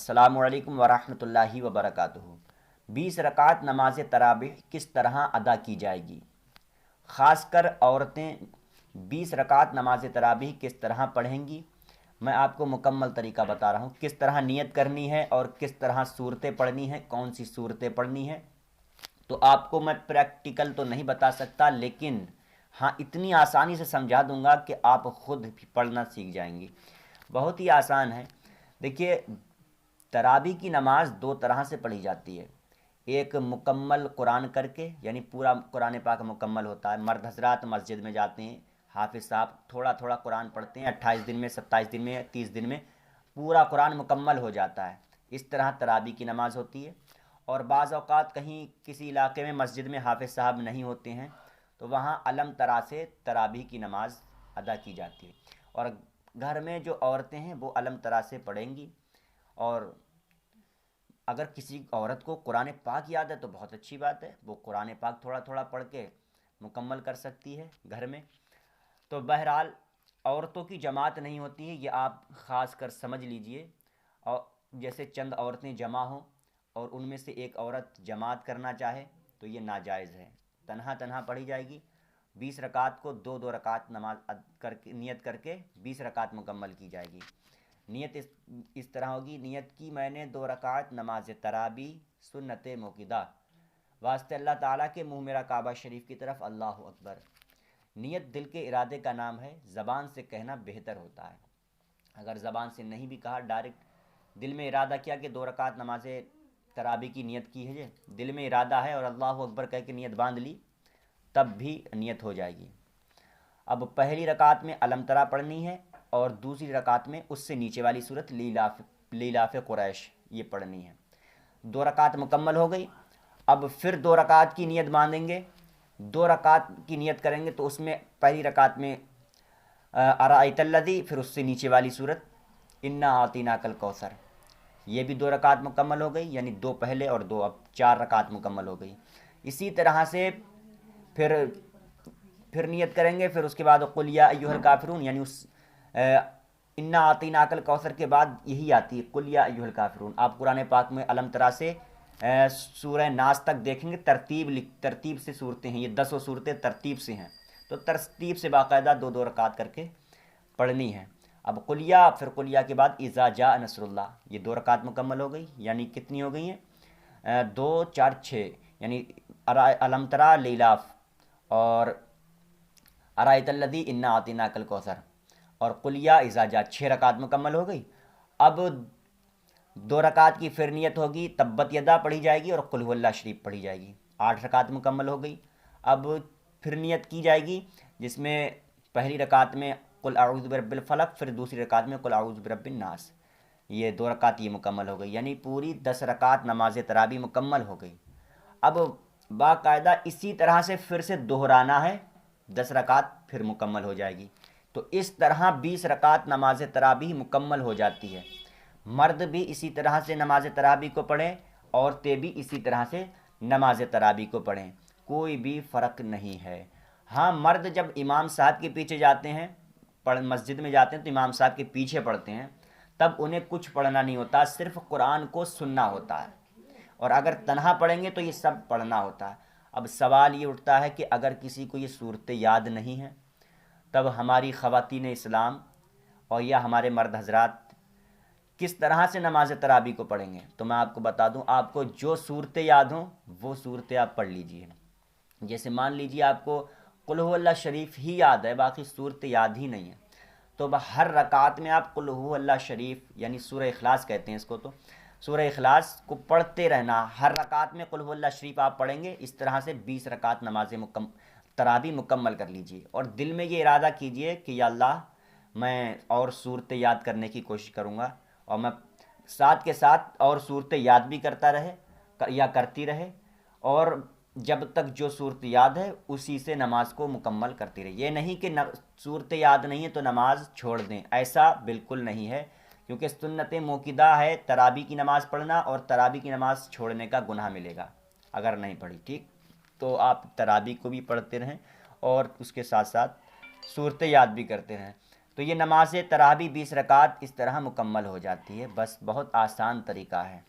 अस्सलामु अलैकुम वरहमतुल्लाहि वबरकातुहू। 20 रकात नमाज तरावीह किस तरह अदा की जाएगी? ख़ासकर औरतें 20 रकात नमाज तरावीह किस तरह पढ़ेंगी, मैं आपको मुकम्मल तरीका बता रहा हूँ। किस तरह नियत करनी है और किस तरह सूरतें पढ़नी हैं, कौन सी सूरतें पढ़नी हैं, तो आपको मैं प्रैक्टिकल तो नहीं बता सकता, लेकिन हाँ इतनी आसानी से समझा दूंगा कि आप खुद भी पढ़ना सीख जाएंगी। बहुत ही आसान है। देखिए, तरावी की नमाज दो तरह से पढ़ी जाती है। एक मुकम्मल कुरान करके, यानी पूरा कुरान पाक मुकम्मल होता है। मर्द हजरात मस्जिद में जाते हैं, हाफिज़ साहब थोड़ा थोड़ा कुरान पढ़ते हैं, 28 दिन में, 27 दिन में, 30 दिन में पूरा कुरान मुकम्मल हो जाता है। इस तरह तरावी की नमाज होती है। और बाज़ औक़ात कहीं किसी इलाके में मस्जिद में हाफिज़ साहब नहीं होते हैं, तो वहाँ अलम तरा से तरावी की नमाज अदा की जाती है। और घर में जो औरतें हैं वो अलम तरा से पढ़ेंगी। और अगर किसी औरत को कुरान पाक याद है तो बहुत अच्छी बात है, वो कुरान पाक थोड़ा थोड़ा पढ़ के मुकम्मल कर सकती है घर में। तो बहरहाल औरतों की जमात नहीं होती है, ये आप ख़ास कर समझ लीजिए। और जैसे चंद औरतें जमा हों और उनमें से एक औरत जमात करना चाहे तो ये नाजायज़ है, तन्हा तन्हा पढ़ी जाएगी। 20 रकात को दो दो रकात नमाज करके नियत करके 20 रकात मुकम्मल की जाएगी। नियत इस तरह होगी। नियत की मैंने 2 रकात नमाज तरावी सुन्नत मोकिदा, वास्ते अल्लाह ताला के मुँह मेरा काबा शरीफ की तरफ, अल्लाह अकबर। नियत दिल के इरादे का नाम है, ज़बान से कहना बेहतर होता है। अगर ज़बान से नहीं भी कहा, डायरेक्ट दिल में इरादा किया कि 2 रकात नमाज तरावी की नियत की है, दिल में इरादा है और अल्लाह अकबर कह के नियत बांध ली, तब भी नियत हो जाएगी। अब पहली रकात में अलम तरा पढ़नी है और दूसरी रकात में उससे नीचे वाली सूरत लीलाफ़ कुरैश ये पढ़नी है। 2 रकात मुकम्मल हो गई। अब फिर 2 रकात की नियत बांधेंगे। 2 रकात की नियत करेंगे तो उसमें पहली रकात में अराइतल्लज़ी, फिर उससे नीचे वाली सूरत इन्ना आतीना कल कौसर, ये भी 2 रकात मुकम्मल हो गई। यानी 2 पहले और 2 अब 4 रकात मुकम्मल हो गई। इसी तरह से फिर नियत करेंगे। फिर उसके बाद कुल या अय्युहल काफिरून, यानी उस इन्ना आतीना कल कौसर के बाद यही आती है कुल या अय्युहल काफिरून। आप कुरान पाक में अलम तरा से सूरह नास तक देखेंगे, तरतीब से सूरतें हैं, ये 10 सूरतें तरतीब से हैं, तो तरतीब से बाकायदा 2 रकात करके पढ़नी है। अब कुलिया, फिर कुलिया के बाद इज़ा जा नसरुल्लाह, ये 2 रकात मुकम्मल हो गई। यानी कितनी हो गई हैं? 2 4 6, यानी अलम तरा लीलाफ और अराइतल्लज़ी इन्ना आतीना कल कौसर और कुलिया इज़ा जा, 6 रकात मुकम्मल हो गई। अब 2 रकात की फिर नियत होगी, तब्बत यदा पढ़ी जाएगी और कुल हुवल्लाह शरीफ पढ़ी जाएगी। 8 रकात मुकम्मल हो गई। अब फिर नियत की जाएगी, जिसमें पहली रकात में कुल आऊज़ु बिरब्बिल फलक, फिर दूसरी रकात में कुल आऊज़ु बिरब्बिन नास, ये 2 रकात ये मुकम्मल हो गई। यानी पूरी 10 रकात नमाज तरावी मुकम्मल हो गई। अब बाकायदा इसी तरह से फिर से दोहराना है, 10 रकात फिर मुकम्मल हो जाएगी। तो इस तरह 20 रकात नमाज तरावी मुकम्मल हो जाती है। मर्द भी इसी तरह से नमाज तरावी को पढ़ें, औरतें भी इसी तरह से नमाज तरावी को पढ़ें, कोई भी फ़र्क नहीं है। हाँ, मर्द जब इमाम साहब के पीछे जाते हैं, मस्जिद में जाते हैं तो इमाम साहब के पीछे पढ़ते हैं, तब उन्हें कुछ पढ़ना नहीं होता, सिर्फ कुरान को सुनना होता है। और अगर तन्हा पढ़ेंगे तो ये सब पढ़ना होता है। अब सवाल ये उठता है कि अगर किसी को ये सूरतें याद नहीं हैं, तब हमारी ख़वातीन इस्लाम और या हमारे मर्द हजरात किस तरह से नमाज तरावी को पढ़ेंगे? तो मैं आपको बता दूं, आपको जो सूरतें याद हों वो सूरतें आप पढ़ लीजिए। जैसे मान लीजिए आपको कुल हुवल्लाह शरीफ ही याद है, बाकी सूरतें याद ही नहीं है, तो हर रकात में आप कुल हुवल्लाह शरीफ, यानी सूरह इखलास कहते हैं इसको, तो सूरह इखलास को पढ़ते रहना। हर रकात में कुल हुवल्लाह शरीफ आप पढ़ेंगे। इस तरह से 20 रकात नमाज तरावी मुकम्मल कर लीजिए। और दिल में ये इरादा कीजिए कि या अल्लाह, मैं और सूरतें याद करने की कोशिश करूँगा, और मैं साथ के साथ और सूरतें याद भी करता रहे या करती रहे, और जब तक जो सूरत याद है उसी से नमाज को मुकम्मल करती रहे। ये नहीं कि सूरत याद नहीं है तो नमाज छोड़ दें, ऐसा बिल्कुल नहीं है, क्योंकि सुन्नत मोकिदा है तरावी की नमाज़ पढ़ना, और तरावी की नमाज़ छोड़ने का गुनाह मिलेगा अगर नहीं पढ़ी। ठीक, तो आप तरावी को भी पढ़ते रहें और उसके साथ साथ सूरतें याद भी करते रहें। तो تو یہ نماز تراویح 20 رکعت اس طرح مکمل ہو جاتی ہے، بس بہت آسان طریقہ ہے۔